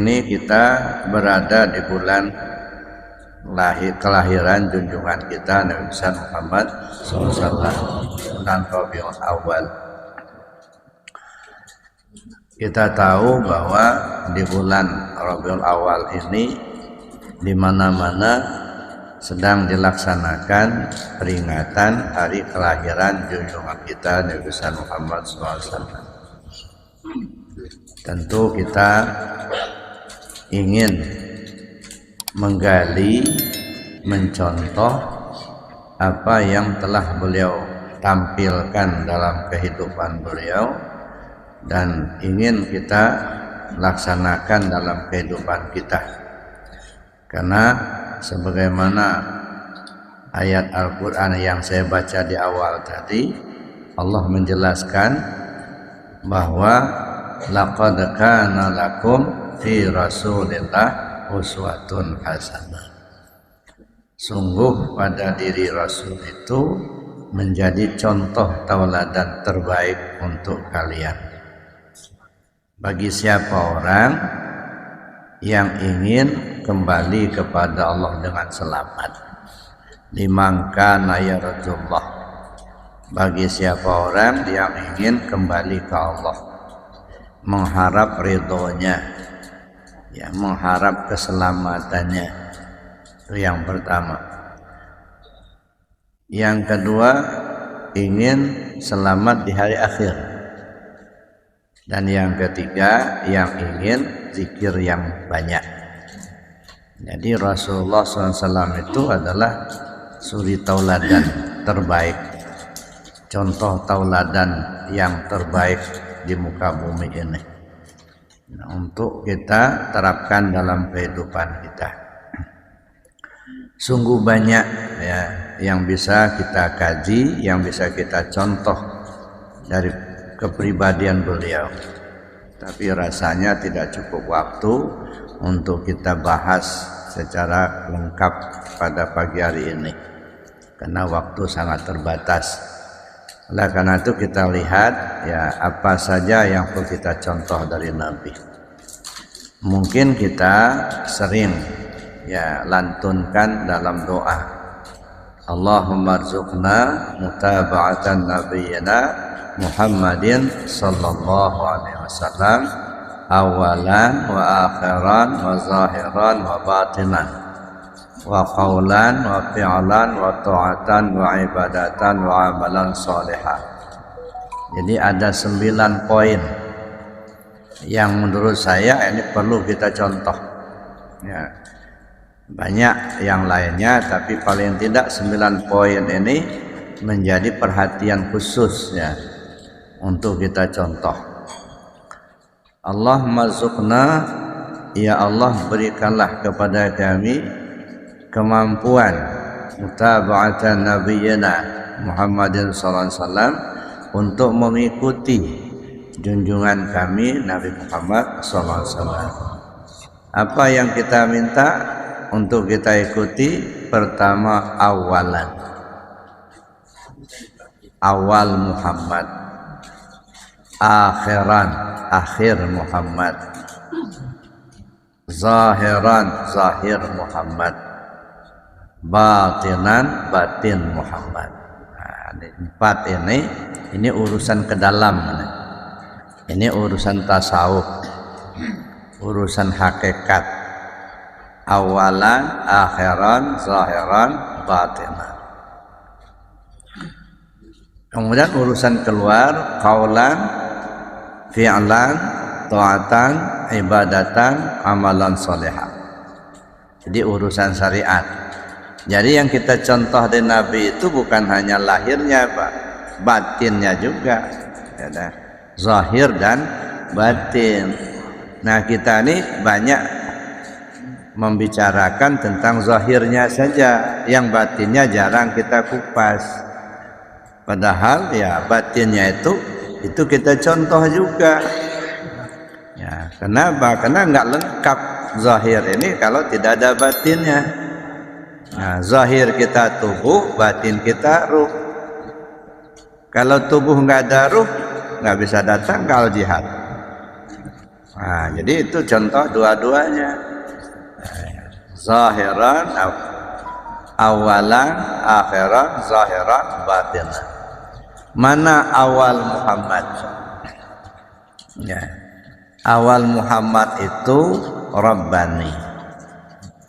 Ini kita berada di bulan kelahiran junjungan kita Nabi besar Muhammad SAW, bulan Rabiul Awal. Kita tahu bahwa di bulan Rabiul Awal ini di mana-mana sedang dilaksanakan peringatan hari kelahiran junjungan kita Nabi besar Muhammad SAW. Tentu kita ingin menggali, mencontoh apa yang telah beliau tampilkan dalam kehidupan beliau dan ingin kita laksanakan dalam kehidupan kita. Karena sebagaimana ayat Al-Quran yang saya baca di awal tadi, Allah menjelaskan bahwa laqad kana lakum fi Rasulillah uswatun hasanah. Sungguh pada diri Rasul itu menjadi contoh tauladan terbaik untuk kalian. Bagi siapa orang yang ingin kembali kepada Allah dengan selamat. Liman kana yarjullah. Bagi siapa orang yang ingin kembali ke Allah, mengharap ridhonya, ya, mengharap keselamatannya. Itu yang pertama. Yang kedua, ingin selamat di hari akhir. Dan yang ketiga, yang ingin zikir yang banyak. Jadi Rasulullah SAW itu adalah suri tauladan terbaik, contoh tauladan yang terbaik di muka bumi ini. Nah, untuk kita terapkan dalam kehidupan kita. Sungguh banyak ya yang bisa kita kaji, yang bisa kita contoh dari kepribadian beliau. Tapi rasanya tidak cukup waktu untuk kita bahas secara lengkap pada pagi hari ini, karena waktu sangat terbatas. Oleh karena itu kita lihat ya apa saja yang perlu kita contoh dari Nabi. Mungkin kita sering ya lantunkan dalam doa. Allahumma rzuqna mutaba'atan nabiyyina Muhammadin sallallahu alaihi wasallam awalan wa akhiran wa zahiran wa batinan wa qawlan wa fi'lan wa ta'atan wa ibadatan wa amalan salihah. Jadi ada 9 poin yang menurut saya ini perlu kita contoh ya. Banyak yang lainnya, tapi paling tidak 9 poin ini menjadi perhatian khusus ya untuk kita contoh. Allahumma rzuqna, ya Allah berikanlah kepada kami kemampuan mutaba'atan nabiyyina Muhammadin sallallahu alaihi wasallam untuk mengikuti junjungan kami Nabi Muhammad sallallahu alaihi wasallam. Apa yang kita minta untuk kita ikuti? Pertama, awalan, awal Muhammad. Akhiran, akhir Muhammad. Zahiran, zahir Muhammad. Batinan, batin Muhammad. Nah, 4 ini urusan ke dalam. Ini urusan tasawuf, urusan hakikat. Awalan, akhiran, zahiran, batinan. Kemudian urusan keluar, qaulan, fi'lan, ta'atan, ibadatan, amalan salihah. Jadi urusan syariat. Jadi yang kita contoh dari Nabi itu bukan hanya lahirnya, Pak, batinnya juga, ya, zahir dan batin. Nah, kita ini banyak membicarakan tentang zahirnya saja, yang batinnya jarang kita kupas. Padahal ya batinnya itu kita contoh juga. Ya, kenapa? Karena nggak lengkap zahir ini kalau tidak ada batinnya. Nah, zahir kita tubuh, batin kita ruh. Kalau tubuh nggak ada ruh, nggak bisa datang kalau jihad. Nah, jadi itu contoh dua-duanya. Zahiran awalan, akhiran, zahiran, batinan. Mana awal Muhammad? Ya. Awal Muhammad itu Rabbani.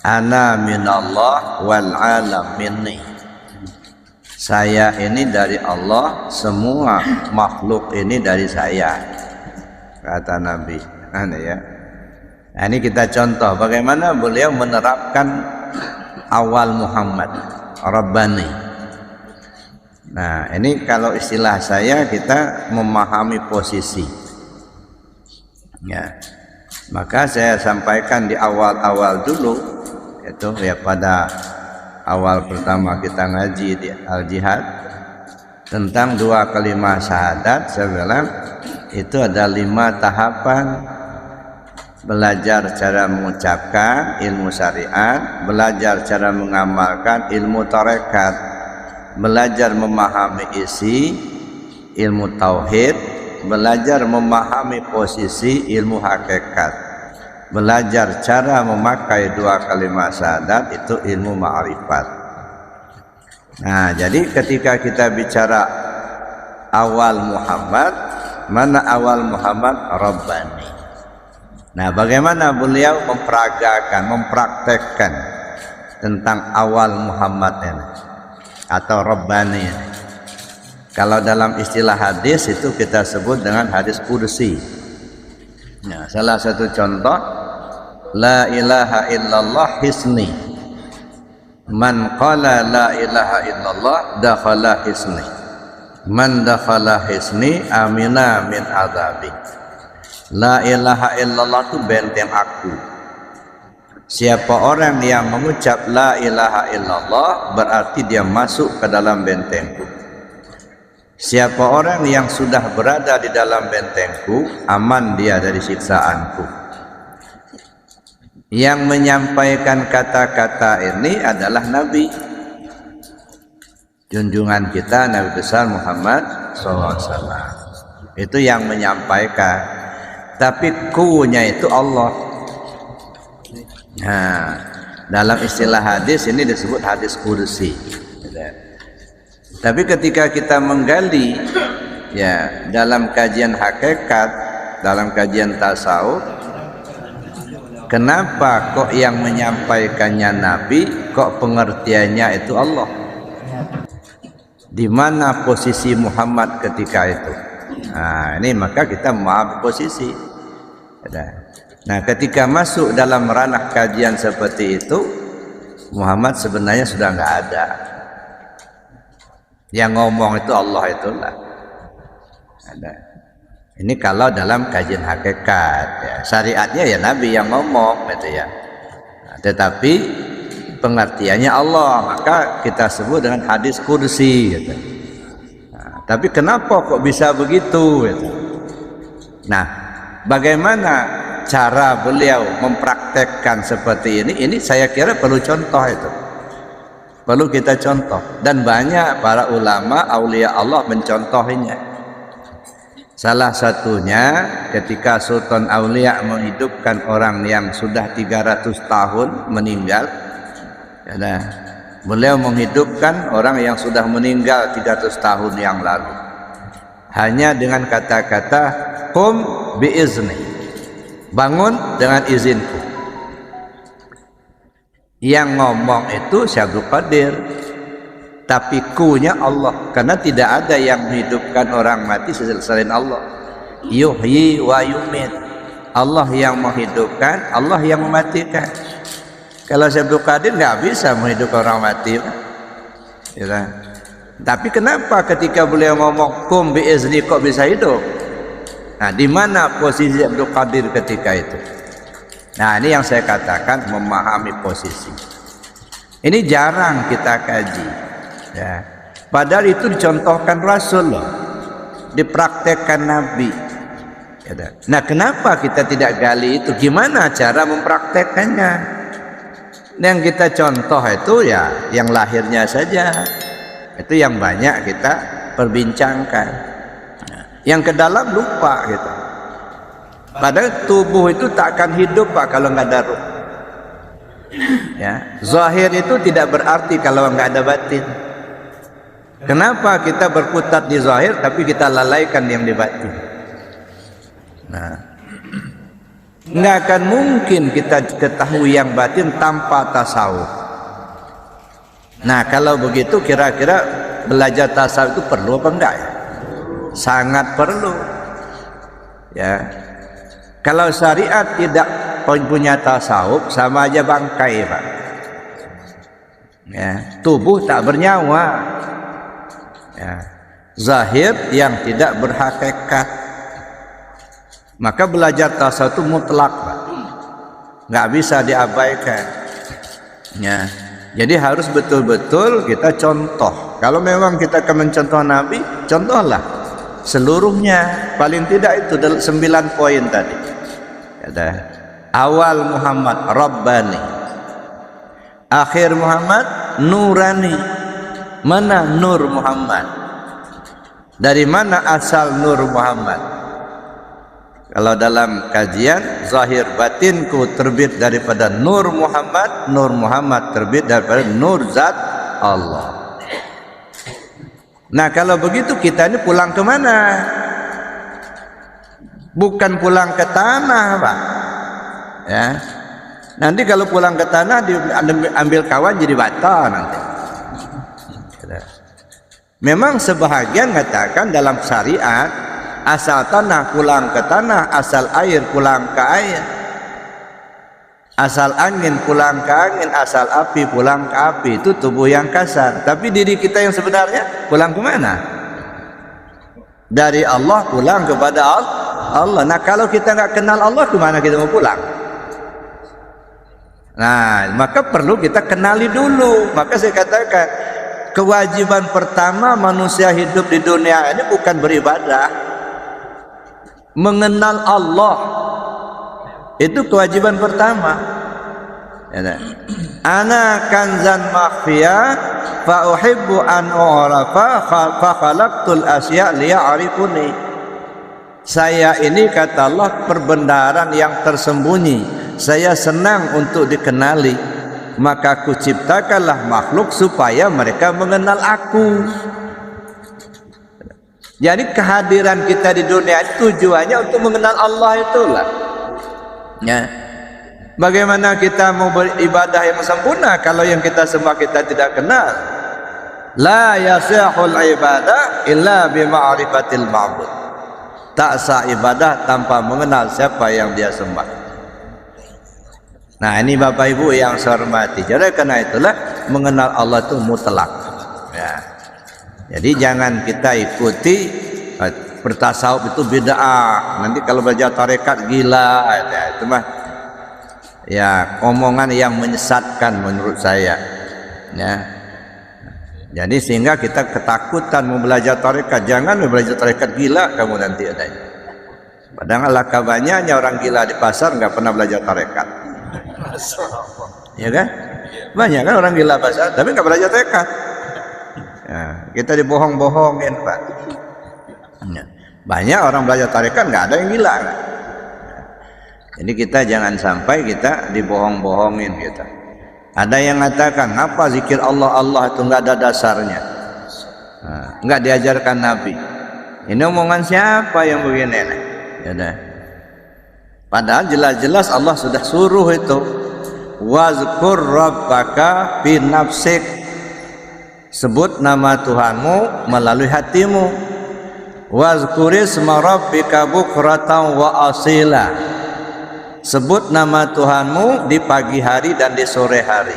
Ana minallah wal alam minni. Saya ini dari Allah, semua makhluk ini dari saya, kata Nabi. Ya. Nah, ini kita contoh bagaimana beliau menerapkan awal Muhammad, Rabbani. Nah, ini kalau istilah saya, kita memahami posisi. Ya. Maka saya sampaikan di awal-awal dulu, itu ya pada awal pertama kita ngaji di Al-Jihad tentang 2 kalimat syahadat. Saya bilang itu ada 5 tahapan: belajar cara mengucapkan ilmu syariat, belajar cara mengamalkan ilmu tarekat, belajar memahami isi ilmu tauhid, belajar memahami posisi ilmu hakikat, belajar cara memakai 2 kalimat syahadat, itu ilmu ma'rifat. Nah, jadi ketika kita bicara awal Muhammad, mana awal Muhammad? Rabbani. Nah, bagaimana beliau memperagakan, mempraktekkan tentang awal Muhammad ini atau Rabbani ini? Kalau dalam istilah hadis itu kita sebut dengan hadis qudsi. Nah, salah satu contoh, la ilaha illallah hisni. Man qala la ilaha illallah dakhala hisni. Man dakhala hisni amina min adzabi. La ilaha illallah itu benteng aku. Siapa orang yang mengucap la ilaha illallah berarti dia masuk ke dalam bentengku. Siapa orang yang sudah berada di dalam bentengku, aman dia dari siksaanku. Yang menyampaikan kata-kata ini adalah Nabi, junjungan kita, Nabi besar Muhammad SAW. Itu yang menyampaikan. Tapi kunya itu Allah. Nah, dalam istilah hadis ini disebut hadis qudsi. Tapi ketika kita menggali ya dalam kajian hakikat, dalam kajian tasawuf, kenapa kok yang menyampaikannya Nabi, kok pengertiannya itu Allah? Di mana posisi Muhammad ketika itu? Nah, ini maka kita memahami posisi. Nah, ketika masuk dalam ranah kajian seperti itu, Muhammad sebenarnya sudah nggak ada. Yang ngomong itu Allah itulah. Ada. Ini kalau dalam kajian hakikat, ya. Syariatnya ya Nabi yang ngomong, gitu ya. Nah, tetapi pengertiannya Allah, maka kita sebut dengan hadis qudsi, gitu. Nah, tapi kenapa kok bisa begitu? Gitu. Nah, bagaimana cara beliau mempraktekkan seperti ini? Ini saya kira perlu contoh itu. Perlu kita contoh, dan banyak para ulama aulia Allah mencontohinya. Salah satunya ketika Sultan Aulia menghidupkan orang yang sudah 300 tahun meninggal. Ya, beliau menghidupkan orang yang sudah meninggal 300 tahun yang lalu hanya dengan kata-kata qum biizni, bangun dengan izinku. Yang ngomong itu Syekh Abdul Qadir, tapi kunya Allah, karena tidak ada yang menghidupkan orang mati selain Allah. Yuhyi wa yumit, Allah yang menghidupkan, Allah yang mematikan. Kalau Syekh Abdul Qadir nggak bisa menghidupkan orang mati, ya. Tapi kenapa ketika beliau ngomong kum biizni kok bisa hidup? Nah, di mana posisi Abdul Qadir ketika itu? Nah, ini yang saya katakan memahami posisi. Ini jarang kita kaji, ya. Padahal itu dicontohkan Rasul loh, dipraktekkan Nabi. Nah, kenapa kita tidak gali itu? Gimana cara mempraktekkannya? Yang kita contoh itu ya yang lahirnya saja. Itu yang banyak kita perbincangkan. Yang ke dalam lupa gitu. Padahal tubuh itu tak akan hidup Pak kalau nggak ada ruh. Ya, zahir itu tidak berarti kalau nggak ada batin. Kenapa kita berkutat di zahir tapi kita lalaikan yang di batin? Nah, nggak akan mungkin kita ketahui yang batin tanpa tasawuf. Nah, kalau begitu kira-kira belajar tasawuf itu perlu apa enggak ya? Sangat perlu. Ya. Kalau syariat tidak punya tasawuf sama aja bangkai, Pak. Ya, tubuh tak bernyawa. Ya. Zahir yang tidak berhakikat. Maka belajar tasawuf itu mutlak, Pak. Nggak bisa diabaikan. Ya. Jadi harus betul-betul kita contoh. Kalau memang kita akan mencontoh Nabi, contohlah seluruhnya. Paling tidak itu 9 poin tadi. Ada awal Muhammad Rabbani, akhir Muhammad Nurani. Mana Nur Muhammad? Dari mana asal Nur Muhammad? Kalau dalam kajian zahir batinku terbit daripada Nur Muhammad, Nur Muhammad terbit daripada Nur Zat Allah. Nah, kalau begitu kita ini pulang ke mana? Bukan pulang ke tanah, Pak. Ya. Nanti kalau pulang ke tanah diambil kawan jadi bata nanti. Memang sebahagian mengatakan dalam syariat asal tanah pulang ke tanah, asal air pulang ke air, asal angin pulang ke angin, asal api pulang ke api. Itu tubuh yang kasar. Tapi diri kita yang sebenarnya pulang ke mana? Dari Allah pulang kepada Allah. Nah, kalau kita nggak kenal Allah, kemana kita mau pulang? Nah, maka perlu kita kenali dulu. Maka saya katakan kewajiban pertama manusia hidup di dunia ini bukan beribadah, mengenal Allah. Itu kewajiban pertama. Ya, ana kanzan makhfiya fa uhibbu an u'rafa fa khalaqtul asya liya'rifuni. Saya ini kata Allah perbendaharaan yang tersembunyi. Saya senang untuk dikenali. Maka aku ciptakanlah makhluk supaya mereka mengenal aku. Jadi kehadiran kita di dunia tujuannya untuk mengenal Allah itulah. Ya. Bagaimana kita mau beribadah yang sempurna kalau yang kita sembah kita tidak kenal? La yasihul ibadah illa bima'rifatil ma'bud. Tak sah ibadah tanpa mengenal siapa yang dia sembah. Nah, ini Bapak Ibu yang saya hormati. Jadi karena itulah mengenal Allah itu mutlak. Ya. Jadi jangan kita ikuti bertasawuf itu bid'ah. Nanti kalau belajar tarekat gila, ya, itu mah ya omongan yang menyesatkan menurut saya. Ya. Jadi sehingga kita ketakutan mau belajar tarekat. Jangan belajar tarekat gila kamu nanti adanya. Padahal alangkah banyaknya orang gila di pasar nggak pernah belajar tarekat. Ya kan? Banyak kan orang gila pasar tapi nggak belajar tarekat. Ya, kita dibohong-bohongin, Pak. Ya. Banyak orang belajar tarekat nggak ada yang gila. Kan? Jadi kita jangan sampai kita dibohong-bohongin kita. Ada yang mengatakan apa zikir Allah itu nggak ada dasarnya, nggak diajarkan Nabi. Ini omongan siapa yang begini? Ya dah. Padahal jelas-jelas Allah sudah suruh itu. Wazkur rabbaka fi nafsik. Sebut nama Tuhanmu melalui hatimu. Wazkurisma rabbika bukratan wa asila. Sebut nama Tuhanmu di pagi hari dan di sore hari.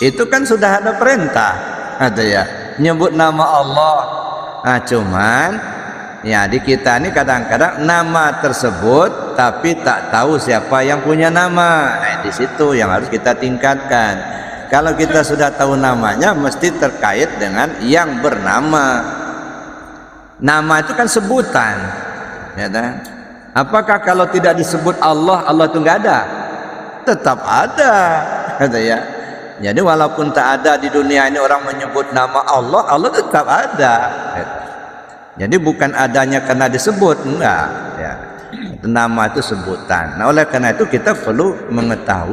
Itu kan sudah ada perintah, ada ya, nyebut nama Allah. Nah, cuman ya di kita ini kadang-kadang nama tersebut tapi tak tahu siapa yang punya nama. Nah, di situ yang harus kita tingkatkan. Kalau kita sudah tahu namanya, mesti terkait dengan yang bernama. Nama itu kan sebutan, ya kan? Apakah kalau tidak disebut Allah, Allah itu nggak ada? Tetap ada, kata ya. Jadi walaupun tak ada di dunia ini orang menyebut nama Allah, Allah tetap ada. Jadi bukan adanya karena disebut, enggak. Ya. Nama itu sebutan. Nah, oleh karena itu kita perlu mengetahui